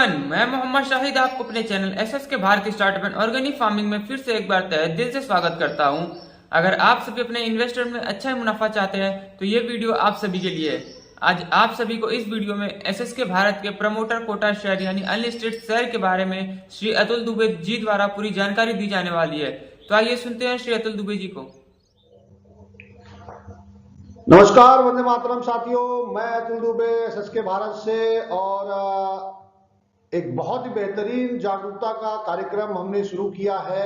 Everyone, मैं मोहम्मद शाहिद आपको अपने चैनल एसएस के भारतीय स्टार्टअप एंड ऑर्गेनिक फार्मिंग में फिर से एक बार तहे दिल से स्वागत करता हूं। अगर आप सभी अपने इन्वेस्टमेंट में अच्छा मुनाफा चाहते हैं तो ये वीडियो आप सभी के लिए है। आज आप सभी को इस वीडियो में एसएस के भारत के प्रमोटर कोटा शेयर यानी अनलिस्टेड शेयर के बारे में श्री अतुल दुबे जी द्वारा पूरी जानकारी दी जाने वाली है। तो आइए सुनते हैं श्री अतुल दुबे जी को। नमस्कार, वंदे मातरम साथियों। मैं अतुल दुबे एसएस के भारत से और एक बहुत ही बेहतरीन जागरूकता का कार्यक्रम हमने शुरू किया है।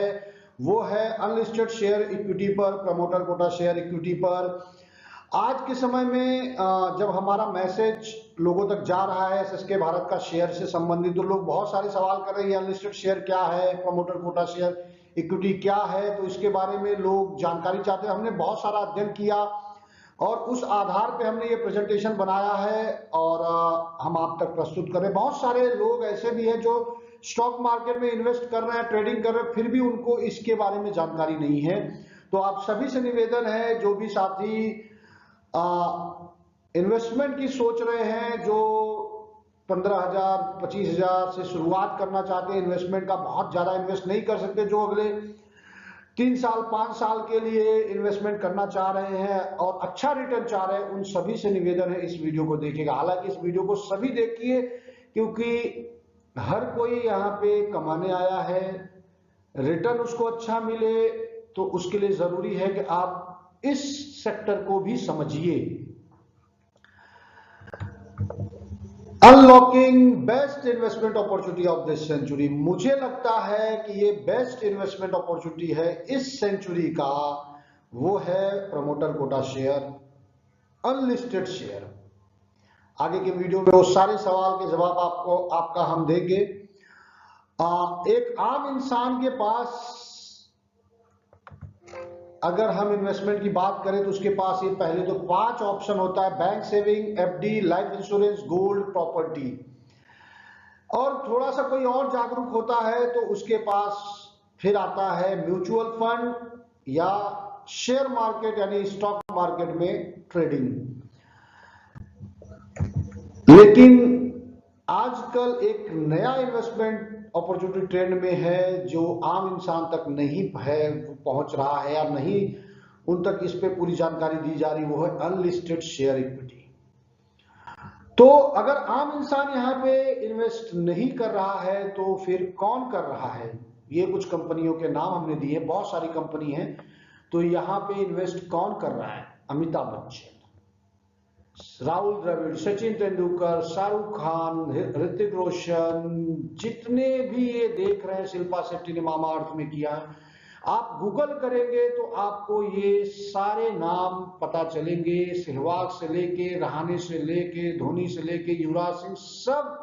वो है अनलिस्टेड शेयर इक्विटी पर, प्रमोटर कोटा शेयर इक्विटी पर। आज के समय में जब हमारा मैसेज लोगों तक जा रहा है एसएस के भारत का शेयर से संबंधित, तो लोग बहुत सारे सवाल कर रहे हैं अनलिस्टेड शेयर क्या है, प्रमोटर कोटा शेयर इक्विटी क्या है। तो इसके बारे में लोग जानकारी चाहते हैं। हमने बहुत सारा अध्ययन किया और उस आधार पे हमने ये प्रेजेंटेशन बनाया है और हम आप तक प्रस्तुत कर रहे हैं। बहुत सारे लोग ऐसे भी हैं जो स्टॉक मार्केट में इन्वेस्ट कर रहे हैं, ट्रेडिंग कर रहे हैं, फिर भी उनको इसके बारे में जानकारी नहीं है। तो आप सभी से निवेदन है, जो भी साथी इन्वेस्टमेंट की सोच रहे हैं, जो 15,000 25,000 से शुरुआत करना चाहते हैं, इन्वेस्टमेंट का बहुत ज्यादा इन्वेस्ट नहीं कर सकते, जो अगले 3 साल 5 साल के लिए इन्वेस्टमेंट करना चाह रहे हैं और अच्छा रिटर्न चाह रहे हैं, उन सभी से निवेदन है इस वीडियो को देखिएगा। हालांकि इस वीडियो को सभी देखिए, क्योंकि हर कोई यहाँ पे कमाने आया है, रिटर्न उसको अच्छा मिले, तो उसके लिए जरूरी है कि आप इस सेक्टर को भी समझिए। Unlocking best investment opportunity of this century. मुझे लगता है कि ये बेस्ट इन्वेस्टमेंट अपॉर्चुनिटी है इस सेंचुरी का, वो है promoter quota share, unlisted share. आगे के वीडियो में वो सारे सवाल के जवाब आपका हम देंगे। एक आम इंसान के पास अगर हम इन्वेस्टमेंट की बात करें तो उसके पास ये पहले तो 5 ऑप्शन होता है: bank saving, FD, life insurance, gold, property. और थोड़ा सा कोई और जागरूक होता है तो उसके पास फिर आता है म्यूचुअल फंड या शेयर मार्केट यानी स्टॉक मार्केट में ट्रेडिंग। लेकिन आजकल एक नया इन्वेस्टमेंट अपॉर्चुनिटी ट्रेंड में है जो आम इंसान तक नहीं है पहुंच रहा है या नहीं उन तक इस पे पूरी जानकारी दी जा रही, वो है अनलिस्टेड शेयर इक्विटी। तो अगर आम इंसान यहाँ पे इन्वेस्ट नहीं कर रहा है तो फिर कौन कर रहा है? ये कुछ कंपनियों के नाम हमने दिए, बहुत सारी कंपनी है। तो यहाँ पे इन्वेस्ट कौन कर रहा है? अमिताभ बच्चन, राहुल द्रविड़, सचिन तेंदुलकर, शाहरुख खान, ऋतिक रोशन, जितने भी ये देख रहे हैं, शिल्पा शेट्टी ने मामा अर्थ में किया है। आप गूगल करेंगे तो आपको ये सारे नाम पता चलेंगे। सहवाग से लेके, रहाणे से लेके, धोनी से लेके, युवराज सिंह, सब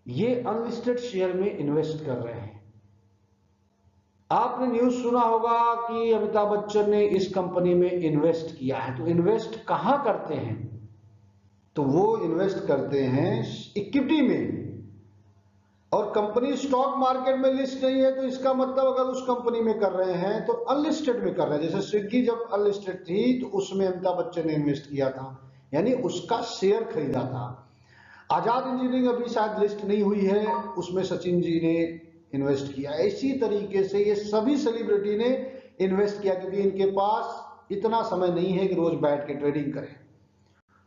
ये अनलिस्टेड शेयर में इन्वेस्ट कर रहे हैं। आपने न्यूज सुना होगा कि अमिताभ बच्चन ने इस कंपनी में इन्वेस्ट किया है। तो इन्वेस्ट कहां करते हैं? तो वो इन्वेस्ट करते हैं इक्विटी में, और कंपनी स्टॉक मार्केट में लिस्ट नहीं है। तो इसका मतलब अगर उस कंपनी में कर रहे हैं तो अनलिस्टेड में कर रहे हैं। जैसे स्विगी जब अनलिस्टेड थी तो उसमें अमिताभ बच्चन ने इन्वेस्ट किया था, यानी उसका शेयर खरीदा था। आजाद इंजीनियरिंग अभी शायद लिस्ट नहीं हुई है, उसमें सचिन जी ने इन्वेस्ट किया। इसी तरीके से ये सभी सेलिब्रिटी ने इन्वेस्ट किया, क्योंकि इनके पास इतना समय नहीं है कि रोज बैठ के ट्रेडिंग करें।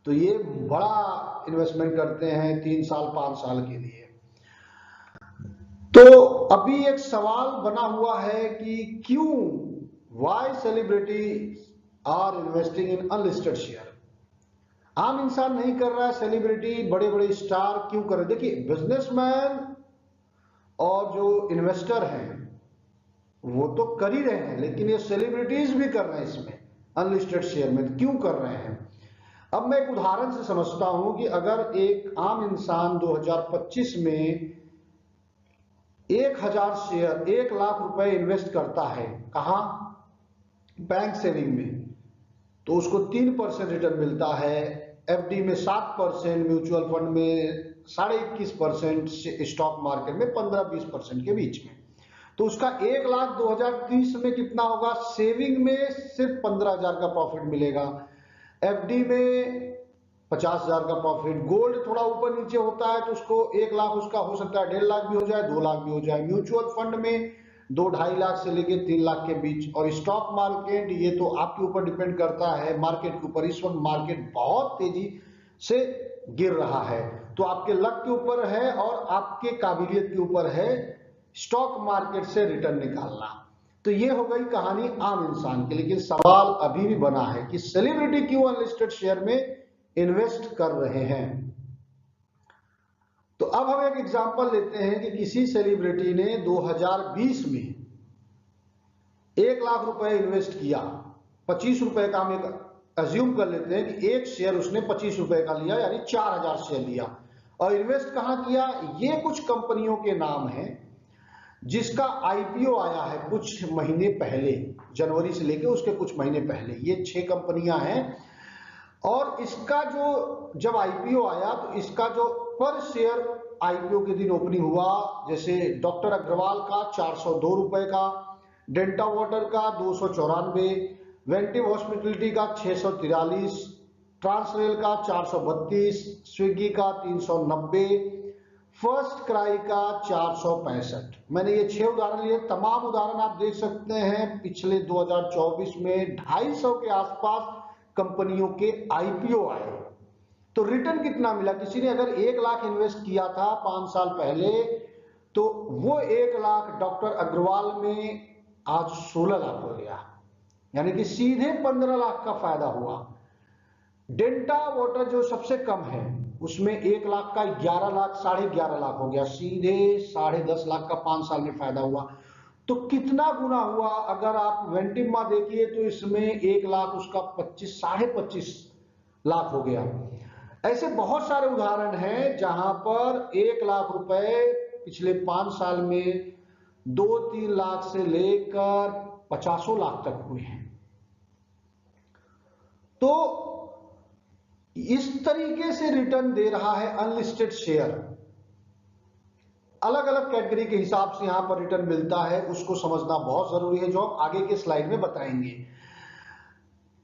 तो ये बड़ा इन्वेस्टमेंट करते हैं 3 साल 5 साल के लिए। तो अभी एक सवाल बना हुआ है कि क्यों, why celebrity are investing in unlisted share. आम इंसान नहीं कर रहा है, सेलिब्रिटी बड़े बड़े स्टार क्यों कर रहे हैं? देखिए, बिजनेसमैन और जो इन्वेस्टर हैं वो तो कर ही रहे हैं, लेकिन ये सेलिब्रिटीज भी कर रहे हैं इसमें अनलिस्टेड शेयर में। क्यों कर रहे हैं? अब मैं एक उदाहरण से समझता हूं कि अगर एक आम इंसान 2025 में 1000 शेयर 1 लाख रुपए इन्वेस्ट करता है, कहां? बैंक सेविंग में, तो उसको 3% रिटर्न मिलता है, एफडी में 7%, म्यूचुअल फंड में 21.5%, स्टॉक मार्केट में 15-20% के बीच में। तो उसका 1 लाख 2030 में कितना होगा? सेविंग में सिर्फ 15,000 का प्रॉफिट मिलेगा, एफडी में 50,000 का प्रॉफिट। गोल्ड थोड़ा ऊपर नीचे होता है तो उसको 1 लाख उसका हो सकता है 1.5 लाख भी हो जाए, 2 लाख भी हो जाए। म्यूचुअल फंड में 2-2.5 लाख से लेके 3 लाख के बीच। और स्टॉक मार्केट ये तो आपके ऊपर डिपेंड करता है मार्केट के ऊपर। इस वक्त मार्केट बहुत तेजी से गिर रहा है, तो आपके लक के ऊपर है और आपके काबिलियत के ऊपर है स्टॉक मार्केट से रिटर्न निकालना। तो ये हो गई कहानी आम इंसान की। लेकिन सवाल अभी भी बना है कि सेलिब्रिटी क्यों अनलिस्टेड शेयर में इन्वेस्ट कर रहे हैं। तो अब हम एक एग्जांपल लेते हैं कि किसी सेलिब्रिटी ने 2020 में 1 लाख रुपए इन्वेस्ट किया। 25 रुपए का हम एक अज्यूम कर लेते हैं कि एक शेयर उसने 25 रुपए का लिया, यानी 4000 शेयर लिया। और इन्वेस्ट कहां किया? ये कुछ कंपनियों के नाम हैं जिसका आईपीओ आया है कुछ महीने पहले, जनवरी से लेकर उसके कुछ महीने पहले। ये 6 कंपनियां हैं और इसका जो जब आईपीओ आया तो इसका जो पर शेयर आईपीओ के दिन ओपनिंग हुआ, जैसे डॉक्टर अग्रवाल का 402 रुपए का, डेल्टा वाटर का 294, वेंटिव हॉस्पिटलिटी का 643, ट्रांसरेल का 432, स्विगी का 390, फर्स्ट क्राई का 465। मैंने ये 6 उदाहरण लिए। तमाम उदाहरण आप देख सकते हैं पिछले 2024 में 250 के आसपास कंपनियों के आईपीओ आए। तो रिटर्न कितना मिला? किसी ने अगर 1 लाख इन्वेस्ट किया था 5 साल पहले, तो वो 1 लाख डॉक्टर अग्रवाल में आज 16 लाख हो गया, यानी कि सीधे 15 लाख का फायदा हुआ। डेल्टा वाटर जो सबसे कम है उसमें 1 लाख का 11 लाख, 11.5 लाख हो गया, सीधे 10.5 लाख का 5 साल में फायदा हुआ। तो कितना गुना हुआ? अगर आप वेंटिमा देखिए तो इसमें 1 लाख उसका 25-25.5 लाख हो गया। ऐसे बहुत सारे उदाहरण हैं जहां पर 1 लाख रुपए पिछले 5 साल में 2-3 लाख से लेकर 50 लाख तक हुए हैं। तो इस तरीके से रिटर्न दे रहा है अनलिस्टेड शेयर। अलग अलग कैटेगरी के हिसाब से यहां पर रिटर्न मिलता है, उसको समझना बहुत जरूरी है, जो हम आगे के स्लाइड में बताएंगे।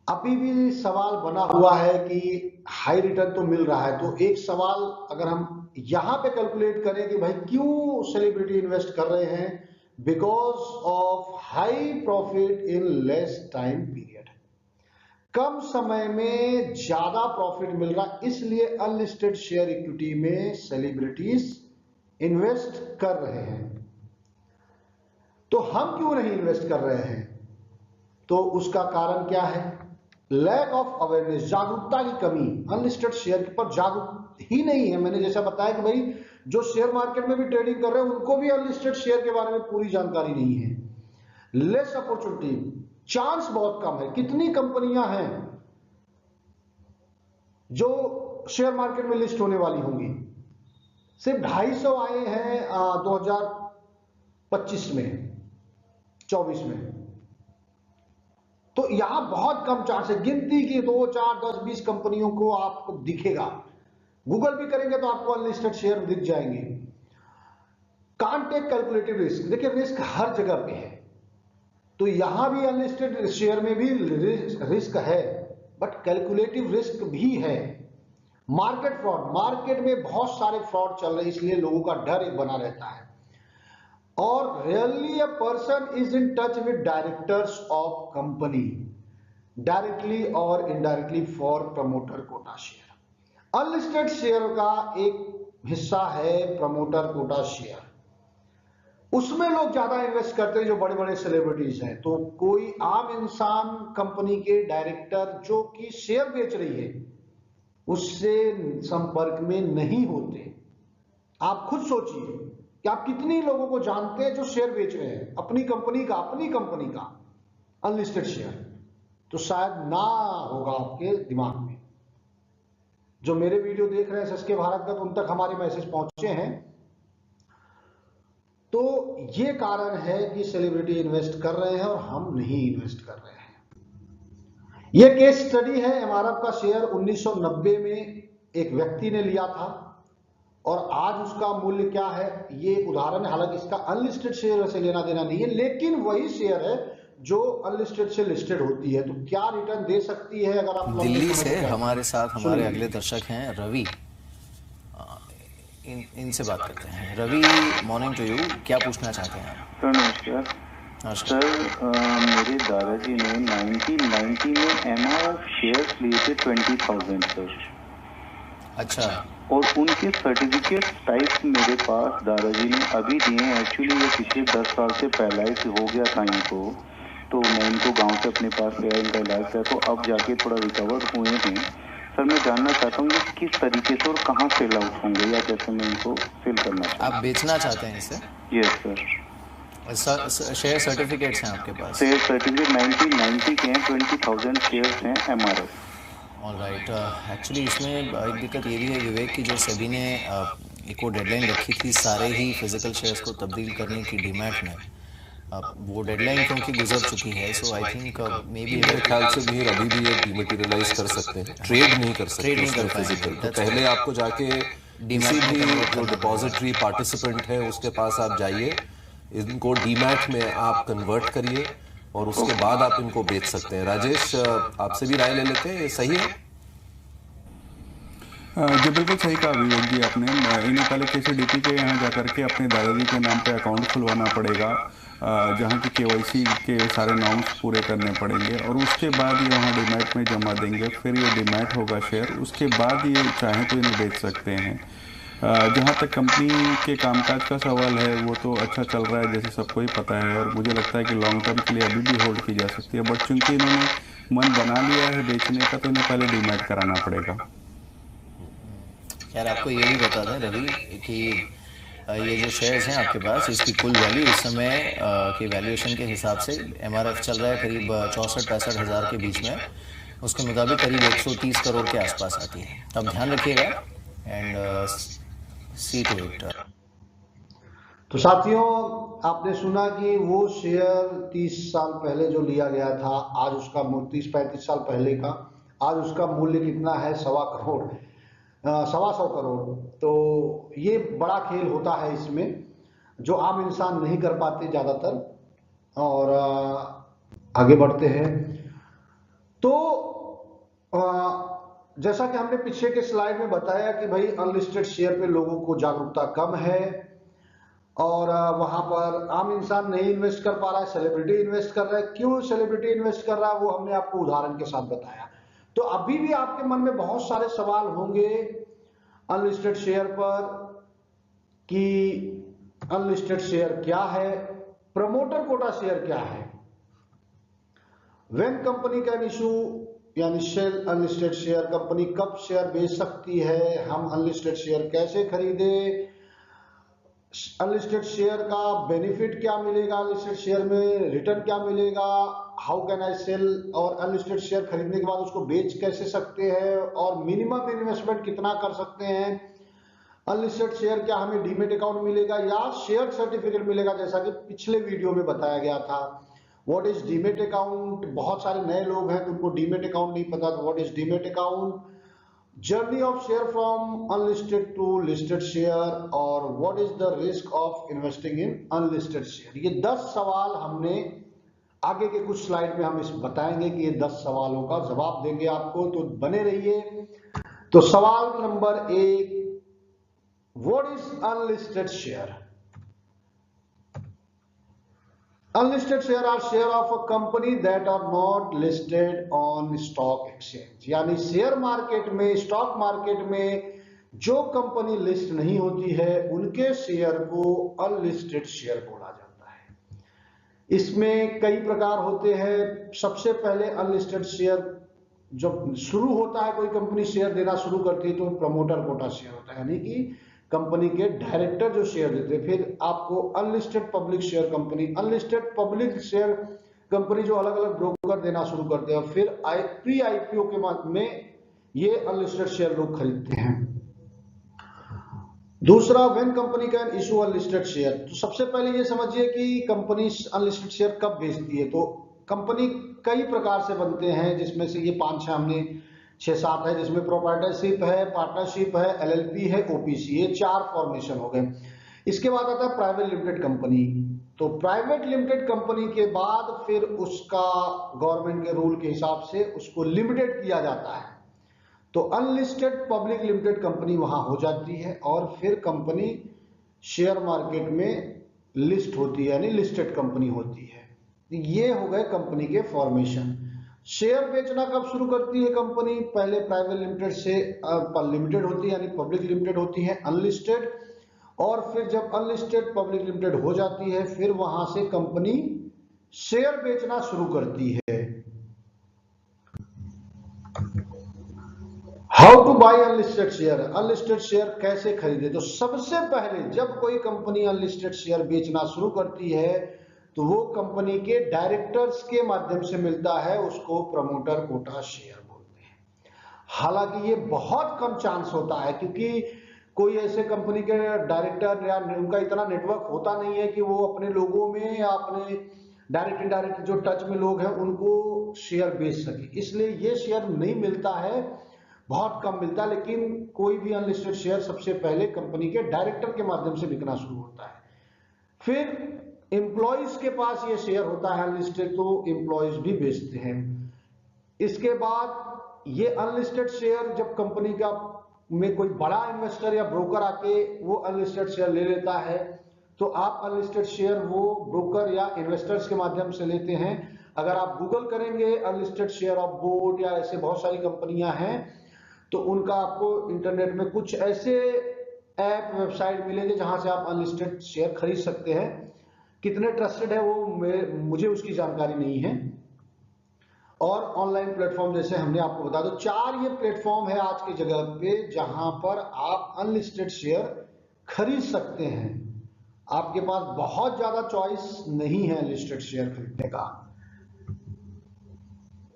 अभी भी सवाल बना हुआ है कि हाई रिटर्न तो मिल रहा है, तो एक सवाल अगर हम यहां पे कैलकुलेट करें कि भाई क्यों सेलिब्रिटी इन्वेस्ट कर रहे हैं? Because of high profit in less time period. कम समय में ज्यादा प्रॉफिट मिल रहा, इसलिए अनलिस्टेड शेयर इक्विटी में सेलिब्रिटीज इन्वेस्ट कर रहे हैं। तो हम क्यों नहीं इन्वेस्ट कर रहे हैं? तो उसका कारण क्या है? लैक ऑफ अवेयरनेस, जागरूकता की कमी। अनलिस्टेड शेयर पर जागरूक ही नहीं है। मैंने जैसा बताया कि भाई जो शेयर मार्केट में भी ट्रेडिंग कर रहे हैं उनको भी अनलिस्टेड शेयर के बारे में पूरी जानकारी नहीं है। लेस अपॉर्चुनिटी, चांस बहुत कम है। कितनी कंपनियां हैं जो शेयर मार्केट में लिस्ट होने वाली होंगी? सिर्फ 250 आए हैं 2025 में, 24 में। तो यहां बहुत कम चांस है। गिनती की 2, 4, 10, 20 कंपनियों को आपको दिखेगा। गूगल भी करेंगे तो आपको अनलिस्टेड शेयर दिख जाएंगे। Can't take calculative risk. देखिए रिस्क हर जगह पे है, तो यहां भी अनलिस्टेड शेयर में भी रिस्क है, बट कैलकुलेटिव रिस्क भी है। मार्केट फ्रॉड, मार्केट में बहुत सारे फ्रॉड चल रहे हैं, इसलिए लोगों का डर एक बना रहता है। और really a person is in touch with directors of company directly और indirectly for promoter quota share. Unlisted share का एक हिस्सा है प्रमोटर कोटा शेयर, उसमें लोग ज्यादा इन्वेस्ट करते हैं जो बड़े बड़े सेलिब्रिटीज हैं। तो कोई आम इंसान कंपनी के डायरेक्टर जो कि शेयर बेच रही है उससे संपर्क में नहीं होते। आप खुद सोचिए कि आप कितनी लोगों को जानते हैं जो शेयर बेच रहे हैं अपनी कंपनी का अनलिस्टेड शेयर? तो शायद ना होगा आपके दिमाग में। जो मेरे वीडियो देख रहे हैं एसएसके भारत का, तो उन तक हमारे मैसेज पहुंचे हैं। तो ये कारण है कि सेलिब्रिटी इन्वेस्ट कर रहे हैं और हम नहीं इन्वेस्ट कर रहे हैं। ये केस स्टडी है। एमआरएफ का शेयर 1990 में एक व्यक्ति ने लिया था और आज उसका मूल्य क्या है, ये एक उदाहरण है। हालांकि इसका अनलिस्टेड शेयर से लेना देना नहीं है, लेकिन वही शेयर है जो अनलिस्टेड से लिस्टेड होती है, तो क्या रिटर्न दे सकती है? अगर आप दिल्ली से हमारे साथ हमारे अगले दर्शक हैं रवि। इनसे बात करते हैं। रवि, मॉर्निंग टू यू, क्या पूछना चाहते हैं आप? सर नमस्कार। सर मेरे दादाजी ने 1990 में MRF शेयर्स लिए थे 20,000 सर। अच्छा। और उनके सर्टिफिकेट टाइप मेरे पास दादाजी ने अभी दिए हैं। एक्चुअली ये पिछले 10 साल से पहले ही हो गया था इनको, तो मैं इनको गांव से अपने पास ले आया, इनका इलाज किया, तो अब जाके थोड़ा रिकवर हुए हैं। सर मैं जानना चाहता हूँ कि किस तरीके से और कहाँ सेल आउट होंगे, या कैसे मैं इनको सेल करना चाहता हूँ। आप बेचना चाहते हैं इसे? Yes sir. शेयर सर्टिफिकेट्स हैं आपके पास? शेयर सर्टिफिकेट 1990 के हैं, 20,000 शेयर्स हैं MRF। ऑलराइट। एक्चुअली इसमें एक दिक्कत ये भी है विवेक की, जो सेबी ने एक वो डेडलाइन रखी थी सारे ही फिजिकल शेयर्स को तब्दील करने की डीमैट में, वो डेडलाइन क्योंकि गुजर चुकी है, सो आई थिंक मे बी मेरे ख्याल से भी अभी भी ये डिमैटेरियलाइज कर सकते हैं, ट्रेड नहीं कर सकते, ट्रेड नहीं कर फिजिकल। पाएंगे। तो पहले आपको जाके किसी भी जो डिपॉजिटरी पार्टिसिपेंट है उसके पास आप जाइए, इनको डीमैट में आप कन्वर्ट करिए और उसके बाद आप इनको बेच सकते हैं। राजेश, आपसे भी राय ले लेते हैं, ये सही है? जी बिल्कुल सही कहा विवेक जी आपने। इन्हें पहले KCDP के यहाँ जाकर के अपने दादाजी के नाम पे अकाउंट खुलवाना पड़ेगा, जहाँ की KYC के सारे नॉर्म्स पूरे करने पड़ेंगे, और उसके बाद ये वहाँ डीमैट में जमा देंगे। फिर ये डीमैट होगा शेयर, उसके बाद ये चाहें तो इन्हें बेच सकते हैं। जहाँ तक कंपनी के कामकाज का सवाल है, वो तो अच्छा चल रहा है जैसे सबको ही पता है, और मुझे लगता है कि लॉन्ग टर्म के लिए अभी भी होल्ड की जा सकती है। बट चूंकि इन्होंने मन बना लिया है बेचने का, तो इन्हें पहले डीमैट कराना पड़ेगा। यार आपको ये भी बता दें रवि कि ये जो शेयर्स हैं आपके पास, इसकी कुल वैल्यू इस समय की वैल्यूएशन के हिसाब से MRF चल रहा है करीब 64-65 हज़ार के बीच में, उसके मुताबिक करीब 130 करोड़ के आसपास आती है। अब ध्यान रखिएगा एंड सी टू इट। तो साथियों, आपने सुना कि वो शेयर 30 साल पहले जो लिया गया था, आज उसका 30-35 साल पहले का, आज उसका मूल्य कितना है? 125 करोड़। तो ये बड़ा खेल होता है इसमें, जो आम इंसान नहीं कर पाते ज़्यादातर। और आगे बढ़ते हैं तो जैसा कि हमने पीछे के स्लाइड में बताया कि भाई अनलिस्टेड शेयर पे लोगों को जागरूकता कम है, और वहां पर आम इंसान नहीं इन्वेस्ट कर पा रहा है, सेलिब्रिटी इन्वेस्ट कर रहा है। क्यों सेलिब्रिटी इन्वेस्ट कर रहा है वो हमने आपको उदाहरण के साथ बताया। तो अभी भी आपके मन में बहुत सारे सवाल होंगे अनलिस्टेड शेयर पर कि अनलिस्टेड शेयर क्या है, प्रमोटर कोटा शेयर क्या है, व्हेन कंपनी कैन इशू यानी सेल अनलिस्टेड शेयर, कंपनी कब शेयर बेच सकती है, हम अनलिस्टेड शेयर कैसे खरीदे, अनलिस्टेड शेयर का बेनिफिट क्या मिलेगा, अनलिस्टेड शेयर में रिटर्न क्या मिलेगा, हाउ कैन आई सेल, और अनलिस्टेड शेयर खरीदने के बाद उसको बेच कैसे सकते हैं, और मिनिमम इन्वेस्टमेंट कितना कर सकते हैं, अनलिस्टेड शेयर क्या हमें डीमेट अकाउंट मिलेगा या शेयर सर्टिफिकेट मिलेगा, जैसा कि पिछले वीडियो में बताया गया था। व्हाट इज डीमेट अकाउंट, बहुत सारे नए लोग हैं तो उनको डीमेट अकाउंट नहीं पता, तो what is demat account, journey of share from unlisted to listed share, और what is the risk of investing in unlisted share. ये 10 सवाल हमने आगे के कुछ स्लाइड में हम इस बताएंगे कि ये 10 सवालों का जवाब देंगे आपको, तो बने रहिए। तो सवाल number 1, what is unlisted share? Unlisted share are share of a company that are not listed on stock exchange, यानी शेयर मार्केट में, स्टॉक मार्केट में जो कंपनी लिस्ट नहीं होती है उनके शेयर को अनलिस्टेड शेयर बोला जाता है। इसमें कई प्रकार होते हैं। सबसे पहले अनलिस्टेड शेयर जब शुरू होता है, कोई कंपनी शेयर देना शुरू करती है तो प्रमोटर कोटा शेयर होता है, यानी कि कंपनी के डायरेक्टर जो शेयर देते हैं। फिर आपको unlisted public share company, unlisted public share company जो अलग अलग ब्रोकर देना शुरू करते हैं। फिर प्री आईपीओ के बाद में ये अनलिस्टेड शेयर लोग खरीदते हैं। दूसरा, when company can issue unlisted share. तो सबसे पहले ये समझिए कि कंपनी अनलिस्टेड शेयर कब बेचती है। तो कंपनी कई प्रकार से बनते हैं, जिसमें से ये 5-6 हमने 6-7 है, जिसमें प्रोप्राइटरशिप है, पार्टनरशिप है, LLP है, OPC, ये 4 फॉर्मेशन हो गए। इसके बाद आता है प्राइवेट लिमिटेड कंपनी। तो प्राइवेट लिमिटेड कंपनी के बाद फिर उसका गवर्नमेंट के रूल के हिसाब से उसको लिमिटेड किया जाता है, तो अनलिस्टेड पब्लिक लिमिटेड कंपनी वहां हो जाती है और फिर कंपनी शेयर मार्केट में लिस्ट होती है, यानी लिस्टेड कंपनी होती है। ये हो गए कंपनी के फॉर्मेशन। शेयर बेचना कब शुरू करती है कंपनी? पहले प्राइवेट लिमिटेड से लिमिटेड होती है, यानी पब्लिक लिमिटेड होती है अनलिस्टेड, और फिर जब अनलिस्टेड पब्लिक लिमिटेड हो जाती है फिर वहां से कंपनी शेयर बेचना शुरू करती है। How to buy unlisted share? Unlisted share कैसे खरीदे? तो सबसे पहले जब कोई कंपनी अनलिस्टेड शेयर बेचना शुरू करती है तो वो कंपनी के डायरेक्टर्स के माध्यम से मिलता है, उसको प्रमोटर कोटा शेयर बोलते हैं। हालांकि ये बहुत कम चांस होता है, क्योंकि कोई ऐसे कंपनी के डायरेक्टर या उनका इतना नेटवर्क होता नहीं है कि वो अपने लोगों में या अपने डायरेक्ट इनडायरेक्ट जो टच में लोग हैं उनको शेयर बेच सके, इसलिए ये शेयर नहीं मिलता है, बहुत कम मिलता है। लेकिन कोई भी अनलिस्टेड शेयर सबसे पहले कंपनी के डायरेक्टर के माध्यम से बिकना शुरू होता है। फिर एम्प्लॉइज के पास ये शेयर होता है अनलिस्टेड, तो एम्प्लॉइज भी बेचते हैं। इसके बाद ये अनलिस्टेड शेयर जब कंपनी का में कोई बड़ा इन्वेस्टर या ब्रोकर आके वो अनलिस्टेड शेयर ले लेता है, तो आप अनलिस्टेड शेयर वो ब्रोकर या इन्वेस्टर्स के माध्यम से लेते हैं। अगर आप गूगल करेंगे अनलिस्टेड शेयर ऑफ बोर्ड या ऐसे बहुत सारी कंपनियां हैं, तो उनका आपको इंटरनेट में कुछ ऐसे ऐप वेबसाइट मिलेंगे जहां से आप अनलिस्टेड शेयर खरीद सकते हैं। कितने ट्रस्टेड है वो मुझे उसकी जानकारी नहीं है। और ऑनलाइन प्लेटफॉर्म जैसे हमने आपको बता दो, 4 ये प्लेटफॉर्म है आज की जगह पे जहां पर आप अनलिस्टेड शेयर खरीद सकते हैं। आपके पास बहुत ज्यादा चॉइस नहीं है अनलिस्टेड शेयर खरीदने का।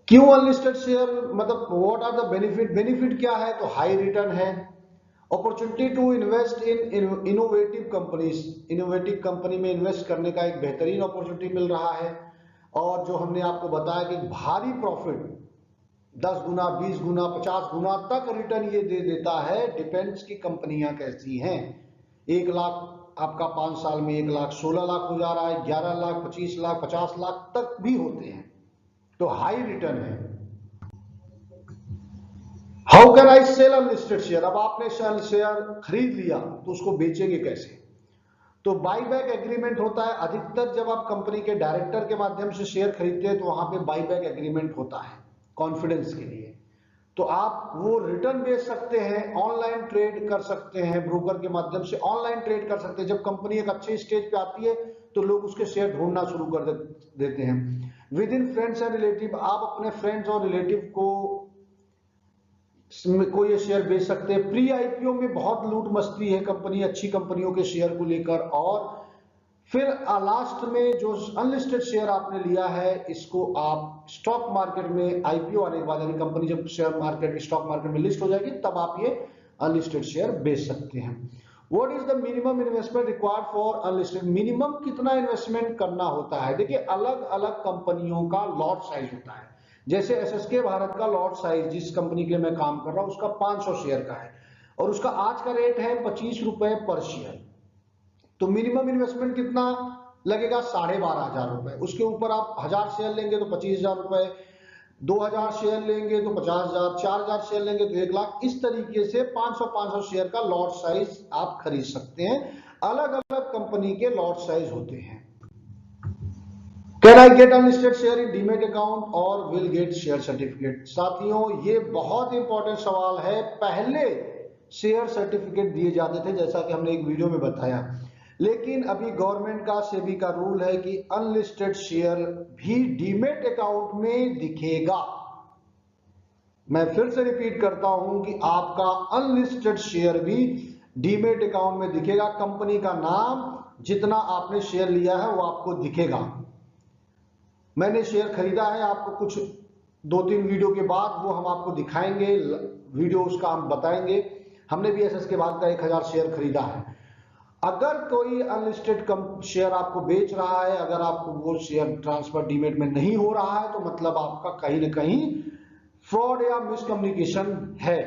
क्यों अनलिस्टेड शेयर, मतलब what are the benefit? Benefit क्या है? तो हाई रिटर्न है, opportunity to invest in innovative companies, innovative company में इन्वेस्ट करने का एक बेहतरीन अपॉर्चुनिटी मिल रहा है। और जो हमने आपको बताया कि भारी प्रॉफिट 10 गुना 20 गुना 50 गुना तक रिटर्न ये दे देता है। डिपेंड्स की कंपनियां कैसी हैं। 1 लाख आपका 5 साल में 1 लाख 16 लाख हो जा रहा है, 11 लाख 25 लाख 50 लाख तक भी होते हैं, तो हाई रिटर्न है। How can I sell unlisted share? अब आपने शेयर खरीद लिया तो उसको बेचेंगे कैसे? तो बाईबैक एग्रीमेंट होता है। अधिकतर जब आप कंपनी के डायरेक्टर के माध्यम से शेयर खरीदते हैं तो वहां पे बाईबैक एग्रीमेंट होता है कॉन्फिडेंस के लिए। तो आप वो रिटर्न बेच सकते हैं, ऑनलाइन ट्रेड कर सकते हैं, ब्रोकर के माध्यम से ऑनलाइन ट्रेड कर सकते हैं। जब कंपनी एक अच्छे स्टेज पे आती है तो लोग उसके शेयर ढूंढना शुरू कर देते हैं। With in friends and relative, आप अपने फ्रेंड्स और रिलेटिव को ये शेयर बेच सकते हैं। प्री आईपीओ में बहुत लूट मस्ती है कंपनी अच्छी कंपनियों के शेयर को लेकर। और फिर लास्ट में जो अनलिस्टेड शेयर आपने लिया है इसको आप स्टॉक मार्केट में आईपीओ आने के बाद, यानी कंपनी जब शेयर मार्केट स्टॉक मार्केट में लिस्ट हो जाएगी तब आप ये अनलिस्टेड शेयर बेच सकते हैं। What is the minimum investment required for unlisted? Minimum कितना इन्वेस्टमेंट करना होता है? देखिए अलग अलग कंपनियों का लॉट साइज होता है। जैसे एसएसके भारत का लॉट साइज जिस कंपनी के लिए मैं काम कर रहा हूं उसका 500 शेयर का है और उसका आज का रेट है 25 रुपए पर शेयर। तो मिनिमम इन्वेस्टमेंट कितना लगेगा? 12,500 रुपए। उसके ऊपर आप 1000 शेयर लेंगे तो 25,000 रुपए, 2000 शेयर लेंगे तो 50,000, 4000 शेयर लेंगे तो 1 लाख। इस तरीके से 500 शेयर का लॉट साइज आप खरीद सकते हैं। अलग अलग कंपनी के लॉट साइज होते हैं। Can I get unlisted share in demat account और विल गेट शेयर सर्टिफिकेट? साथियों ये बहुत इंपॉर्टेंट सवाल है। पहले शेयर सर्टिफिकेट दिए जाते थे जैसा कि हमने एक वीडियो में बताया, लेकिन अभी गवर्नमेंट का सेबी का रूल है कि अनलिस्टेड शेयर भी डीमेट अकाउंट में दिखेगा। मैं फिर से रिपीट करता हूं कि आपका अनलिस्टेड शेयर भी डीमेट अकाउंट में दिखेगा। कंपनी का नाम, जितना आपने शेयर लिया है वो आपको दिखेगा। मैंने शेयर खरीदा है, आपको कुछ 2-3 वीडियो के बाद वो हम आपको दिखाएंगे, वीडियो उसका हम बताएंगे। हमने भी एसएसके भारत का 1000 शेयर खरीदा है। अगर कोई अनलिस्टेड शेयर आपको बेच रहा है, अगर आपको वो शेयर ट्रांसफर डीमेट में नहीं हो रहा है तो मतलब आपका कहीं ना कहीं फ्रॉड या मिसकम्युनिकेशन है।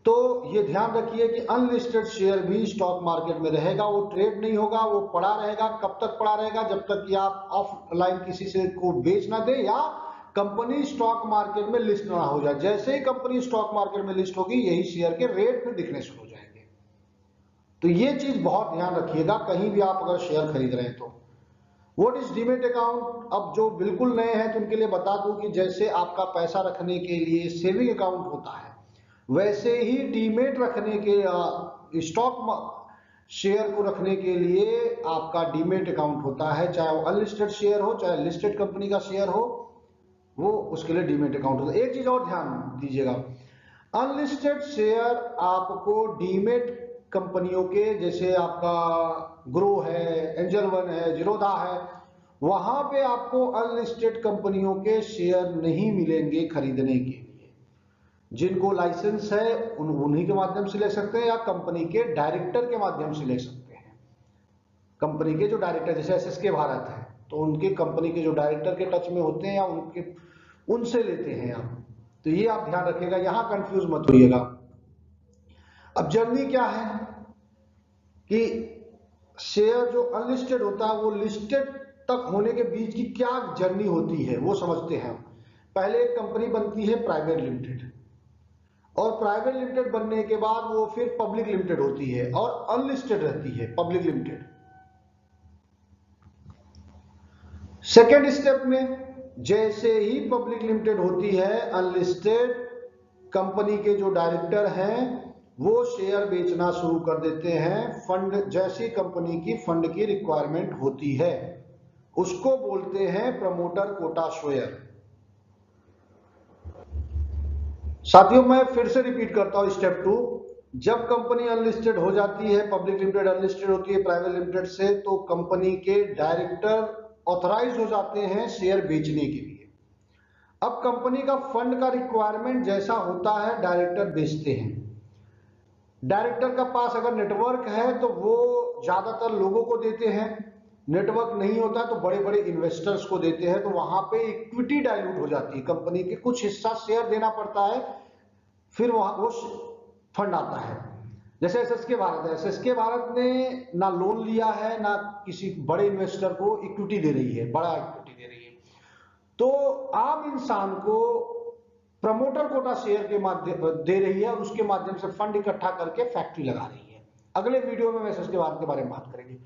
तो ये ध्यान रखिए कि अनलिस्टेड शेयर भी स्टॉक मार्केट में रहेगा, वो ट्रेड नहीं होगा, वो पड़ा रहेगा। कब तक पड़ा रहेगा? जब तक कि आप ऑफलाइन किसी से को बेच ना दे या कंपनी स्टॉक मार्केट में लिस्ट ना हो जाए। जैसे ही कंपनी स्टॉक मार्केट में लिस्ट होगी, यही शेयर के रेट में दिखने शुरू हो जाएंगे। तो ये चीज बहुत ध्यान रखिएगा कहीं भी आप अगर शेयर खरीद रहे हैं तो। What is demat account? अब जो बिल्कुल नए हैं तो उनके लिए बता दूं कि जैसे आपका पैसा रखने के लिए सेविंग अकाउंट होता है, वैसे ही डीमेट रखने के स्टॉक शेयर को रखने के लिए आपका डीमेट अकाउंट होता है। चाहे वो अनलिस्टेड शेयर हो, चाहे लिस्टेड कंपनी का शेयर हो, वो उसके लिए डीमेट अकाउंट होता है। एक चीज और ध्यान दीजिएगा, अनलिस्टेड शेयर आपको डीमेट कंपनियों के, जैसे आपका ग्रो है, एंजल वन है, जीरोधा है, वहां पे आपको अनलिस्टेड कंपनियों के शेयर नहीं मिलेंगे खरीदने के लिए। जिनको लाइसेंस है उन्हीं के माध्यम से ले सकते हैं या कंपनी के डायरेक्टर के माध्यम से ले सकते हैं। कंपनी के जो डायरेक्टर, जैसे एसएसके भारत है, तो उनके कंपनी के जो डायरेक्टर के टच में होते हैं या उनसे लेते हैं आप। तो ये आप ध्यान रखिएगा, यहां कंफ्यूज मत होइएगा। अब जर्नी क्या है कि शेयर जो अनलिस्टेड होता है वो लिस्टेड तक होने के बीच की क्या जर्नी होती है वो समझते हैं। पहले एक कंपनी बनती है प्राइवेट लिमिटेड, और प्राइवेट लिमिटेड बनने के बाद वो फिर पब्लिक लिमिटेड होती है और अनलिस्टेड रहती है पब्लिक लिमिटेड। सेकेंड स्टेप में जैसे ही पब्लिक लिमिटेड होती है, अनलिस्टेड कंपनी के जो डायरेक्टर हैं वो शेयर बेचना शुरू कर देते हैं। फंड, जैसी कंपनी की फंड की रिक्वायरमेंट होती है उसको बोलते हैं प्रमोटर कोटा शेयर। साथियों, मैं फिर से रिपीट करता हूं स्टेप 2। जब कंपनी अनलिस्टेड हो जाती है, पब्लिक लिमिटेड अनलिस्टेड होती है प्राइवेट लिमिटेड से, तो कंपनी के डायरेक्टर ऑथराइज हो जाते हैं शेयर बेचने के लिए। अब कंपनी का फंड का रिक्वायरमेंट जैसा होता है डायरेक्टर बेचते हैं। डायरेक्टर का पास अगर नेटवर्क है तो वो ज्यादातर लोगों को देते हैं, नेटवर्क नहीं होता तो बड़े बड़े इन्वेस्टर्स को देते हैं। तो वहां पे इक्विटी डाइल्यूट हो जाती है, कंपनी के कुछ हिस्सा शेयर देना पड़ता है, फिर वहां वो फंड आता है। जैसे एसएसके भारत है, एसएसके भारत ने ना लोन लिया है ना किसी बड़े इन्वेस्टर को इक्विटी दे रही है, बड़ा इक्विटी दे रही है। तो आम इंसान को प्रमोटर कोटा शेयर के माध्यम दे रही है और उसके माध्यम से फंड इकट्ठा करके फैक्ट्री लगा रही है। अगले वीडियो में एसएसके भारत के बारे में बात करेंगे।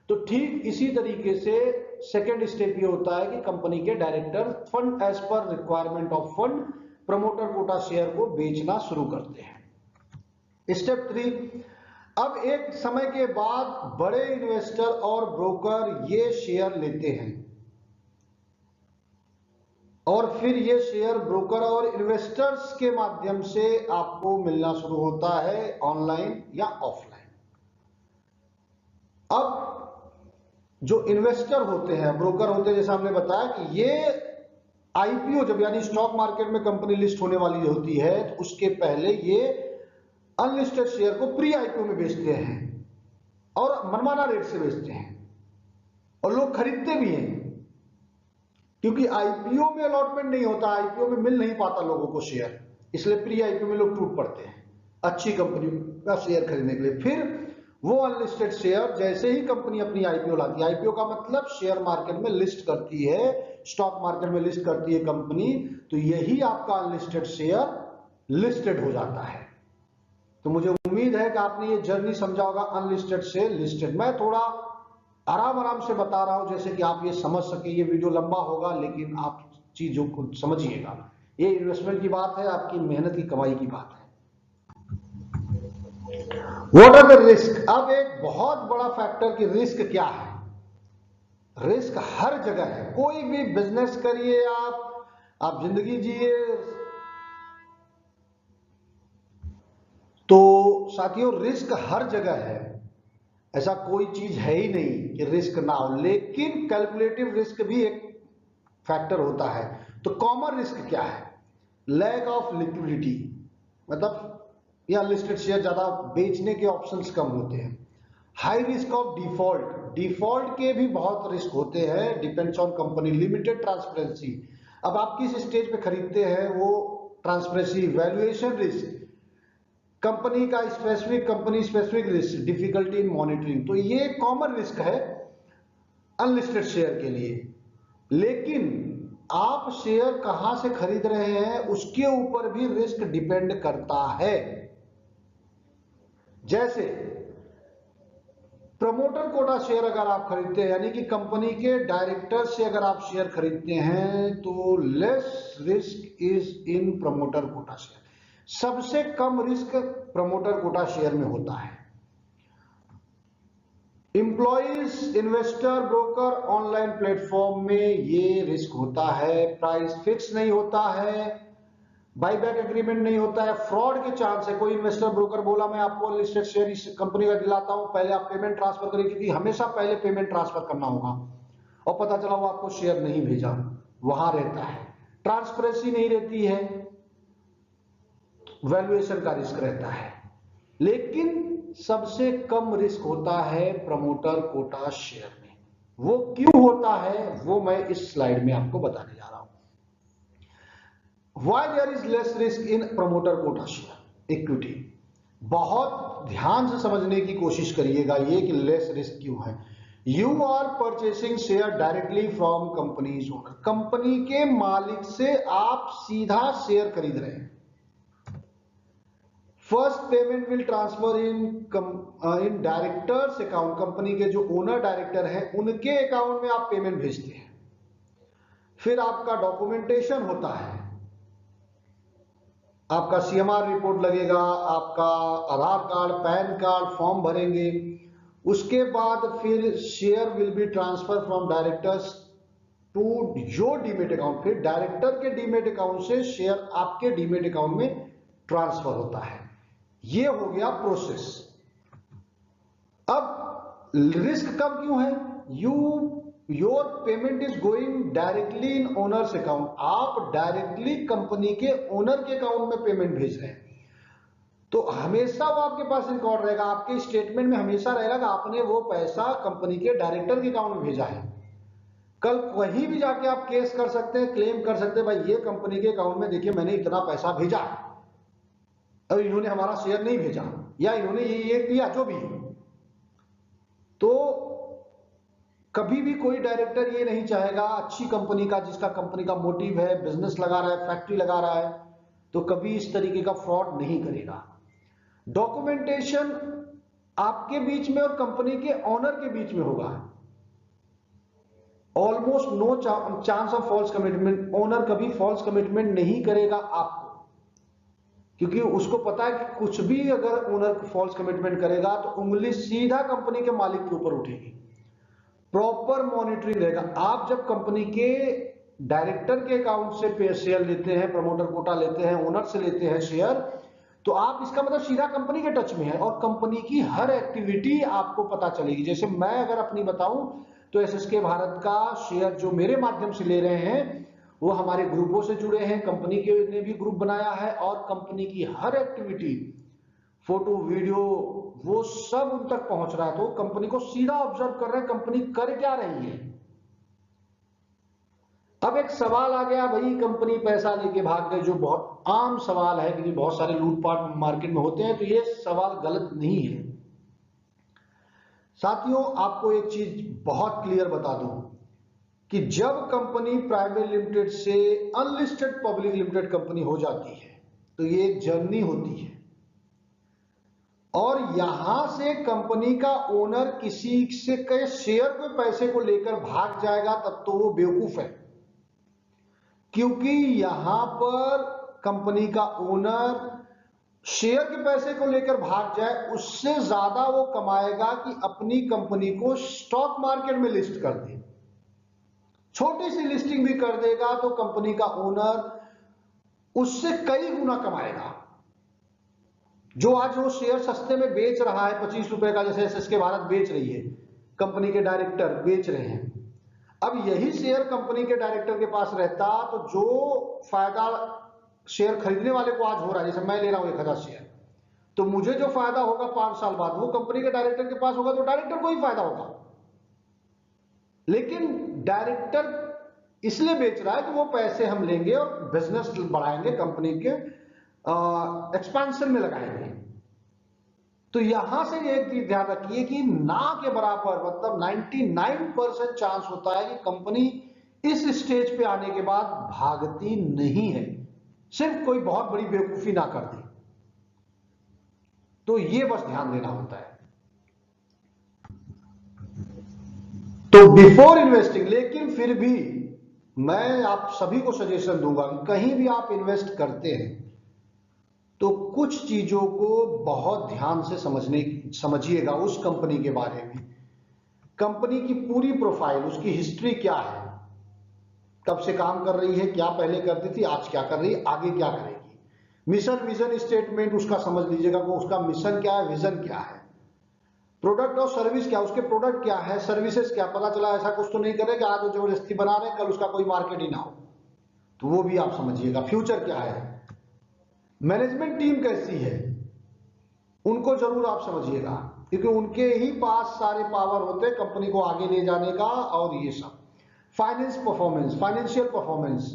तो ठीक इसी तरीके से सेकेंड स्टेप ये होता है कि कंपनी के director fund as per requirement of fund promoter quota share को बेचना शुरू करते हैं। स्टेप 3, अब एक समय के बाद बड़े इन्वेस्टर और ब्रोकर ये शेयर लेते हैं और फिर ये शेयर ब्रोकर और इन्वेस्टर्स के माध्यम से आपको मिलना शुरू होता है, ऑनलाइन या ऑफलाइन। अब जो इन्वेस्टर होते हैं, ब्रोकर होते हैं, जैसा हमने बताया कि ये आईपीओ जब, यानी स्टॉक मार्केट में कंपनी लिस्ट होने वाली होती है, तो उसके पहले ये अनलिस्टेड शेयर को प्री आईपीओ में बेचते हैं और मनमाना रेट से बेचते हैं और लोग खरीदते भी हैं, क्योंकि आईपीओ में अलॉटमेंट नहीं होता, आईपीओ में मिल नहीं पाता लोगों को शेयर, इसलिए प्री आईपीओ में लोग टूट पड़ते हैं अच्छी कंपनी का शेयर खरीदने के लिए। फिर वो अनलिस्टेड शेयर जैसे ही कंपनी अपनी आईपीओ लाती है, आईपीओ का मतलब शेयर मार्केट में लिस्ट करती है, स्टॉक मार्केट में लिस्ट करती है कंपनी, तो यही आपका अनलिस्टेड शेयर लिस्टेड हो जाता है। तो मुझे उम्मीद है कि आपने ये जर्नी समझा होगा अनलिस्टेड से लिस्टेड। मैं थोड़ा आराम से बता रहा हूं जैसे कि आप ये समझ सके। ये वीडियो लंबा होगा लेकिन आप चीजों को समझिएगा। ये इन्वेस्टमेंट की बात है, आपकी मेहनत की कमाई की बात है। What are the risk? अब एक बहुत बड़ा फैक्टर कि रिस्क क्या है। रिस्क हर जगह है, कोई भी बिजनेस करिए आप जिंदगी जिए, तो साथियों रिस्क हर जगह है, ऐसा कोई चीज है ही नहीं कि रिस्क ना हो। लेकिन कैलकुलेटिव रिस्क भी एक फैक्टर होता है। तो कॉमन रिस्क क्या है? लैक ऑफ लिक्विडिटी, मतलब या लिस्टेड शेयर ज्यादा बेचने के ऑप्शंस कम होते हैं। High risk of default, default के भी बहुत रिस्क होते हैं, depends on company. Limited transparency, अब आप किस स्टेज पे खरीदते हैं वो ट्रांसपेरेंसी। वैल्यूएशन रिस्क, कंपनी का specific, company specific risk, difficulty in monitoring, तो ये कॉमन रिस्क है अनलिस्टेड शेयर के लिए। लेकिन आप शेयर कहां से खरीद रहे हैं उसके ऊपर भी रिस्क डिपेंड करता है। जैसे प्रमोटर कोटा शेयर अगर आप खरीदते हैं, यानी कि कंपनी के डायरेक्टर से अगर आप शेयर खरीदते हैं, तो less risk is in promoter quota share, सबसे कम रिस्क प्रमोटर कोटा शेयर में होता है। Employees, investor, broker, online platform में ये रिस्क होता है। प्राइस फिक्स नहीं होता है, बाईबैक एग्रीमेंट नहीं होता है, फ्रॉड के चांस है। कोई इन्वेस्टर ब्रोकर बोला मैं आपको अनलिस्टेड शेयर इस कंपनी का दिलाता हूं, पहले आप पेमेंट ट्रांसफर करिए, क्योंकि हमेशा पहले पेमेंट ट्रांसफर करना होगा, और पता चला वो आपको शेयर नहीं भेजा, वहां रहता है। ट्रांसपेरेंसी नहीं रहती है, वैल्यूएशन का रिस्क रहता है। लेकिन सबसे कम रिस्क होता है प्रमोटर कोटा शेयर में। वो क्यों होता है वो मैं इस स्लाइड में आपको बताने जा रहा हूं। Why there is less risk in promoter quota share equity? बहुत ध्यान से समझने की कोशिश करिएगा ये कि लेस रिस्क क्यों है। You are purchasing share directly from company's owner, company के मालिक से आप सीधा शेयर खरीद रहे हैं। First payment will transfer in directors account, company के जो ओनर डायरेक्टर हैं उनके अकाउंट में आप पेमेंट भेजते हैं। फिर आपका डॉक्यूमेंटेशन होता है, आपका सीएमआर रिपोर्ट लगेगा, आपका Aadhaar card, pan card, form भरेंगे। उसके बाद फिर share will be transfer from directors to your demat account, फिर डायरेक्टर के डीमेट अकाउंट से शेयर आपके डीमेट अकाउंट में ट्रांसफर होता है। ये हो गया प्रोसेस। अब रिस्क कम क्यों है? Your payment is going directly in owners account, आप डायरेक्टली कंपनी के ओनर के अकाउंट में पेमेंट भेज रहे हैं, तो हमेशा वो आपके पास रिकॉर्ड रहेगा, आपके स्टेटमेंट में हमेशा रहेगा कि आपने वो पैसा कंपनी के डायरेक्टर के अकाउंट में भेजा है। कल कहीं भी जाके आप केस कर सकते हैं, क्लेम कर सकते हैं, भाई ये कंपनी के अकाउंट में देखिए मैंने इतना पैसा भेजा और इन्होंने हमारा शेयर नहीं भेजा, या इन्होंने ये किया, जो भी। तो कभी भी कोई डायरेक्टर ये नहीं चाहेगा, अच्छी कंपनी का, जिसका कंपनी का मोटिव है, बिजनेस लगा रहा है, फैक्ट्री लगा रहा है, तो कभी इस तरीके का फ्रॉड नहीं करेगा। डॉक्यूमेंटेशन आपके बीच में और कंपनी के ऑनर के बीच में होगा। Almost no chance of false commitment, owner कभी फॉल्स कमिटमेंट नहीं करेगा आपको, क्योंकि उसको पता है कि कुछ भी अगर ओनर फॉल्स कमिटमेंट करेगा तो उंगली सीधा कंपनी के मालिक के ऊपर उठेगी। प्रॉपर मॉनिटरिंग रहेगा। आप जब कंपनी के डायरेक्टर के अकाउंट से शेयर लेते हैं, प्रमोटर कोटा लेते हैं, ओनर से लेते हैं शेयर, तो आप इसका मतलब सीधा कंपनी के टच में है और कंपनी की हर एक्टिविटी आपको पता चलेगी। जैसे मैं अगर अपनी बताऊं तो एसएसके भारत का शेयर जो मेरे माध्यम से ले रहे हैं वो हमारे ग्रुपों से जुड़े हैं, कंपनी के ने भी ग्रुप बनाया है, और कंपनी की हर एक्टिविटी, फोटो, वीडियो, वो सब उन तक पहुंच रहा है। तो कंपनी को सीधा ऑब्जर्व कर रहे हैं कंपनी कर क्या रही है। अब एक सवाल आ गया, भाई कंपनी पैसा लेके भाग गई, जो बहुत आम सवाल है क्योंकि बहुत सारे लूटपाट मार्केट में होते हैं, तो ये सवाल गलत नहीं है। साथियों, आपको एक चीज बहुत क्लियर बता दूं कि जब कंपनी प्राइवेट लिमिटेड से अनलिस्टेड पब्लिक लिमिटेड कंपनी हो जाती है तो ये एक जर्नी होती है, और यहां से कंपनी का ओनर किसी से के शेयर के पैसे को लेकर भाग जाएगा तब तो वो बेवकूफ है, क्योंकि यहां पर कंपनी का ओनर शेयर के पैसे को लेकर भाग जाए, उससे ज्यादा वो कमाएगा कि अपनी कंपनी को स्टॉक मार्केट में लिस्ट कर दे। छोटी सी लिस्टिंग भी कर देगा तो कंपनी का ओनर उससे कई गुना कमाएगा। जो आज वो शेयर सस्ते में बेच रहा है 25 रुपए का, जैसे एसएसके भारत बेच रही है, कंपनी के डायरेक्टर बेच रहे हैं, अब यही शेयर कंपनी के डायरेक्टर के पास रहता तो जो फायदा शेयर खरीदने वाले को आज हो रहा है, जैसे मैं ले रहा हूं 1000 शेयर, तो मुझे जो फायदा होगा 5 साल बाद वो कंपनी के डायरेक्टर के पास होगा, तो डायरेक्टर को ही फायदा होगा। लेकिन डायरेक्टर इसलिए बेच रहा है कि वो पैसे हम लेंगे और बिजनेस बढ़ाएंगे, कंपनी के एक्सपेंशन में लगाएंगे, तो यहां से एक चीज ध्यान रखिए कि ना के बराबर मतलब 99% चांस होता है कि कंपनी इस स्टेज पे आने के बाद भागती नहीं है, सिर्फ कोई बहुत बड़ी बेवकूफी ना कर दे। तो ये बस ध्यान देना होता है। तो बिफोर इन्वेस्टिंग, लेकिन फिर भी मैं आप सभी को सजेशन दूंगा कि कहीं भी आप इन्वेस्ट करते हैं तो कुछ चीजों को बहुत ध्यान से समझिएगा उस कंपनी के बारे में। कंपनी की पूरी प्रोफाइल, उसकी हिस्ट्री क्या है, कब से काम कर रही है, क्या पहले करती थी, आज क्या कर रही है, आगे क्या करेगी। मिशन विजन स्टेटमेंट उसका समझ लीजिएगा कि उसका मिशन क्या है, विजन क्या है। प्रोडक्ट और सर्विस क्या, उसके प्रोडक्ट क्या है, सर्विसेज क्या। पता चला ऐसा कुछ तो नहीं करे कि आज वो जबरदस्ती बना रहे, कल उसका कोई मार्केट ही ना हो, तो वो भी आप समझिएगा। फ्यूचर क्या है, मैनेजमेंट टीम कैसी है, उनको जरूर आप समझिएगा, क्योंकि उनके ही पास सारे पावर होते हैं कंपनी को आगे ले जाने का। और ये सब फाइनेंस परफॉर्मेंस, फाइनेंशियल परफॉर्मेंस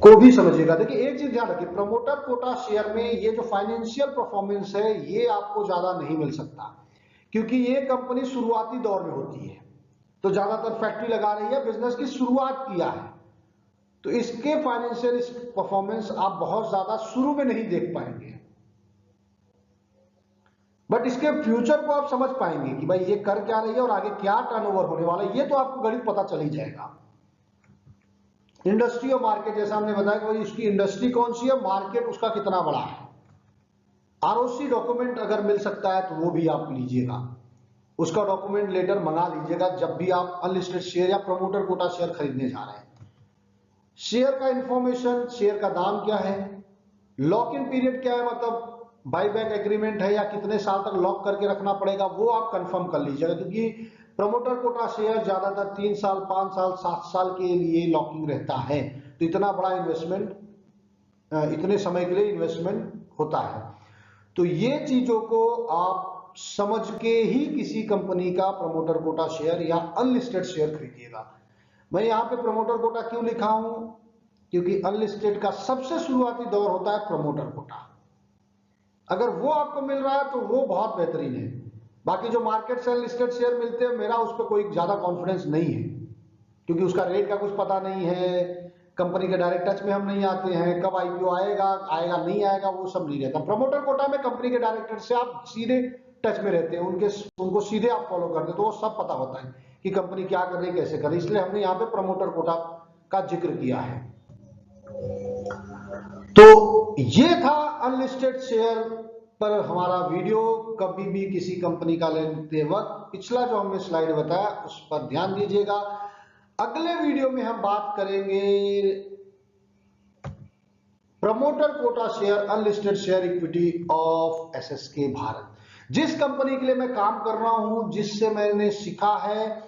को भी समझिएगा। देखिए एक चीज ध्यान रखिए, प्रमोटर कोटा शेयर में ये जो फाइनेंशियल परफॉर्मेंस है ये आपको ज्यादा नहीं मिल सकता, क्योंकि ये कंपनी शुरुआती दौर में होती है, तो ज्यादातर फैक्ट्री लगा रही है, बिजनेस की शुरुआत किया है, तो इसके फाइनेंशियल परफॉर्मेंस आप बहुत ज्यादा शुरू में नहीं देख पाएंगे। बट इसके फ्यूचर को आप समझ पाएंगे कि भाई ये कर क्या रही है और आगे क्या टर्नओवर होने वाला है, ये तो आपको गणित पता चल ही जाएगा। इंडस्ट्री और मार्केट, जैसा हमने बताया कि भाई इसकी इंडस्ट्री कौन सी है, मार्केट उसका कितना बड़ा है। आरओसी डॉक्यूमेंट अगर मिल सकता है तो वो भी आप लीजिएगा, उसका डॉक्यूमेंट लेटर मंगा लीजिएगा जब भी आप अनलिस्टेड शेयर या प्रमोटर कोटा शेयर खरीदने जा रहे हैं। शेयर का इंफॉर्मेशन, शेयर का दाम क्या है, लॉक इन पीरियड क्या है, मतलब बाईबैक एग्रीमेंट है या कितने साल तक लॉक करके रखना पड़ेगा, वो आप कंफर्म कर लीजिएगा, क्योंकि प्रमोटर कोटा शेयर ज्यादातर 3 साल, 5 साल, 7 साल के लिए लॉकिंग रहता है। तो इतना बड़ा इन्वेस्टमेंट, इतने समय के लिए इन्वेस्टमेंट होता है। तो ये चीजों को आप समझ के ही किसी कंपनी का प्रमोटर कोटा शेयर या अनलिस्टेड शेयर खरीदिएगा। मैं यहाँ पे प्रमोटर कोटा क्यों लिखा हूं, क्योंकि अनलिस्टेड का सबसे शुरुआती दौर होता है प्रमोटर कोटा। अगर वो आपको मिल रहा है तो वो बहुत बेहतरीन है। बाकी जो मार्केट से अनलिस्टेड शेयर मिलते हैं, मेरा उस पर कोई ज्यादा कॉन्फिडेंस नहीं है, क्योंकि उसका रेट का कुछ पता नहीं है, कंपनी के डायरेक्ट टच में हम नहीं आते हैं, कब आईपीओ आएगा नहीं आएगा, वो सब नहीं रहता। प्रमोटर कोटा में कंपनी के डायरेक्टर से आप सीधे टच में रहते हैं, उनको सीधे आप फॉलो करते हैं, तो वो सब पता होता है कि कंपनी क्या कर रही है, कैसे कर रही है। इसलिए हमने यहाँ पे प्रमोटर कोटा का जिक्र किया है। तो ये था अनलिस्टेड शेयर पर हमारा वीडियो। कभी भी किसी कंपनी का लेते वक्त पिछला जो हमने स्लाइड बताया उस पर ध्यान दीजिएगा। अगले वीडियो में हम बात करेंगे promoter quota share, unlisted share equity of SSK Bharat. जिस कंपनी के लिए मैं काम कर रहा हूं, जिससे मैंने सीखा है,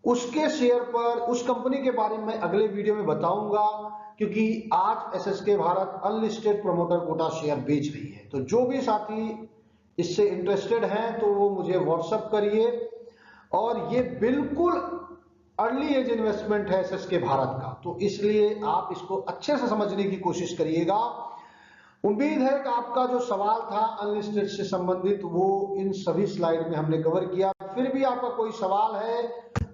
उसके शेयर पर, उस कंपनी के बारे में अगले वीडियो में बताऊंगा, क्योंकि आज SSK Bharat unlisted promoter quota share बेच रही है। तो जो भी साथी इससे इंटरेस्टेड हैं तो वो मुझे व्हाट्सएप करिए। और ये बिल्कुल अर्ली एज इन्वेस्टमेंट है एसएसके भारत का, तो इसलिए आप इसको अच्छे से समझने की कोशिश करिएगा। उम्मीद है कि आपका जो सवाल था अनलिस्टेड से संबंधित वो इन सभी स्लाइड में हमने कवर किया। फिर भी आपका कोई सवाल है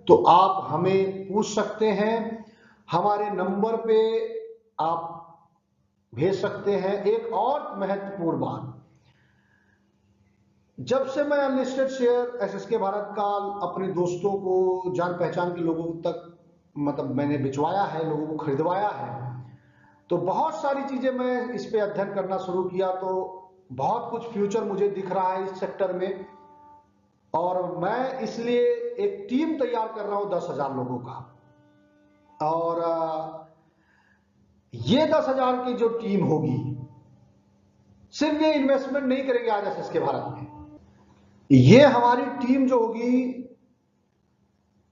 तो आप हमें पूछ सकते हैं, हमारे नंबर पे आप भेज सकते हैं। एक और महत्वपूर्ण बात, जब से मैं अनलिस्टेड शेयर एसएसके भारत का अपने दोस्तों को, जान पहचान के लोगों तक मतलब मैंने बिचवाया है, लोगों को खरीदवाया है, तो बहुत सारी चीजें मैं इस पे अध्ययन करना शुरू किया, तो बहुत कुछ फ्यूचर मुझे दिख रहा है इस सेक्टर में। और मैं इसलिए एक टीम तैयार कर रहा हूं 10,000 लोगों का, और ये 10,000 की जो टीम होगी, सिर्फ ये इन्वेस्टमेंट नहीं करेंगे आज एसएसके भारत में, ये हमारी टीम जो होगी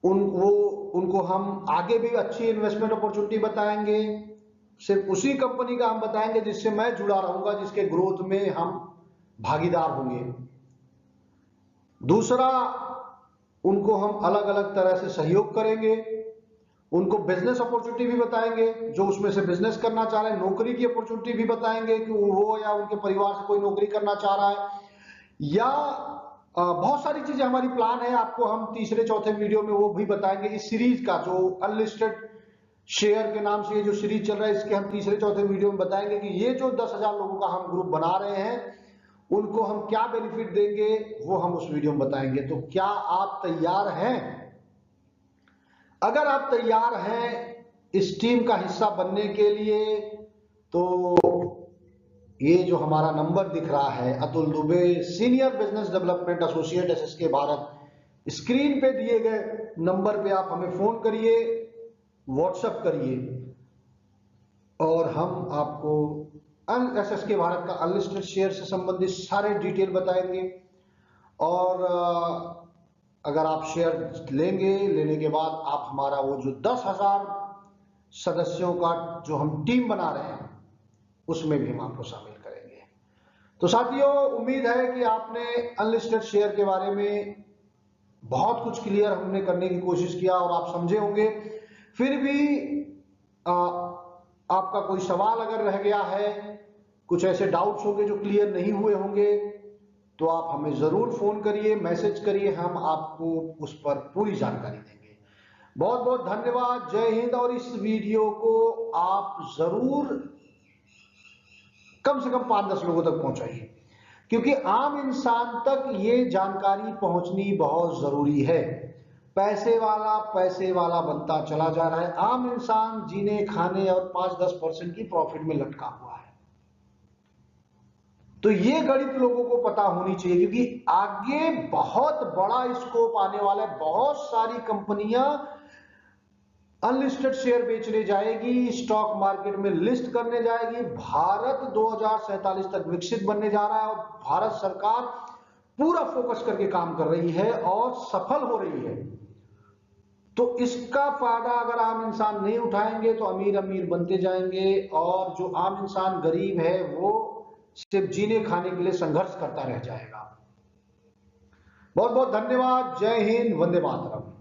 उनको हम आगे भी अच्छी इन्वेस्टमेंट अपॉर्चुनिटी बताएंगे। सिर्फ उसी कंपनी का हम बताएंगे जिससे मैं जुड़ा रहूंगा, जिसके ग्रोथ में हम भागीदार होंगे। दूसरा, उनको हम अलग अलग तरह से सहयोग करेंगे, उनको बिजनेस अपॉर्चुनिटी भी बताएंगे, जो उसमें से बिजनेस करना चाह रहे हैं, नौकरी की अपॉर्चुनिटी भी बताएंगे कि वो या उनके परिवार से कोई नौकरी करना चाह रहा है, या बहुत सारी चीजें हमारी प्लान है, आपको हम तीसरे चौथे वीडियो में वो भी बताएंगे। इस सीरीज का जो अनलिस्टेड शेयर के नाम से ये जो सीरीज चल रहा है, इसके हम तीसरे चौथे वीडियो में बताएंगे कि ये जो 10,000 लोगों का हम ग्रुप बना रहे हैं उनको हम क्या बेनिफिट देंगे, वो हम उस वीडियो में बताएंगे। तो क्या आप तैयार हैं? अगर आप तैयार हैं इस टीम का हिस्सा बनने के लिए, तो ये जो हमारा नंबर दिख रहा है, Atul Dubey, senior business development associate SSK Bharat, screen पे दिए गए नंबर पे आप हमें फोन करिए, व्हाट्सएप करिए, और हम आपको एसएसके भारत का अनलिस्टेड शेयर से संबंधित सारे डिटेल बताएंगे। और अगर आप शेयर लेंगे, लेने के बाद आप हमारा वो जो 10,000 सदस्यों का जो हम टीम बना रहे हैं उसमें भी हम आपको शामिल करेंगे। तो साथियों, उम्मीद है कि आपने अनलिस्टेड शेयर के बारे में बहुत कुछ क्लियर हमने करने की कोशिश किया और आप समझे होंगे। फिर भी आपका कोई सवाल अगर रह गया है, कुछ ऐसे डाउट्स होंगे जो क्लियर नहीं हुए होंगे, तो आप हमें जरूर फोन करिए, मैसेज करिए, हम आपको उस पर पूरी जानकारी देंगे। बहुत बहुत धन्यवाद, जय हिंद। और इस वीडियो को आप जरूर कम से कम 5-10 लोगों तक पहुंचाइए, क्योंकि आम इंसान तक ये जानकारी पहुंचनी बहुत जरूरी है। पैसे वाला बनता चला जा रहा है, आम इंसान जीने खाने और 5-10% की प्रॉफिट में लटका हुआ है। तो ये गणित लोगों को पता होनी चाहिए, क्योंकि आगे बहुत बड़ा स्कोप आने वाला है। बहुत सारी कंपनियां अनलिस्टेड शेयर बेचने जाएगी, स्टॉक मार्केट में लिस्ट करने जाएगी। भारत 2047 तक विकसित बनने जा रहा है और भारत सरकार पूरा फोकस करके काम कर रही है और सफल हो रही है। तो इसका फायदा अगर आम इंसान नहीं उठाएंगे तो अमीर अमीर बनते जाएंगे, और जो आम इंसान गरीब है वो सिर्फ जीने खाने के लिए संघर्ष करता रह जाएगा। बहुत बहुत धन्यवाद, जय हिंद, वंदे मातरम।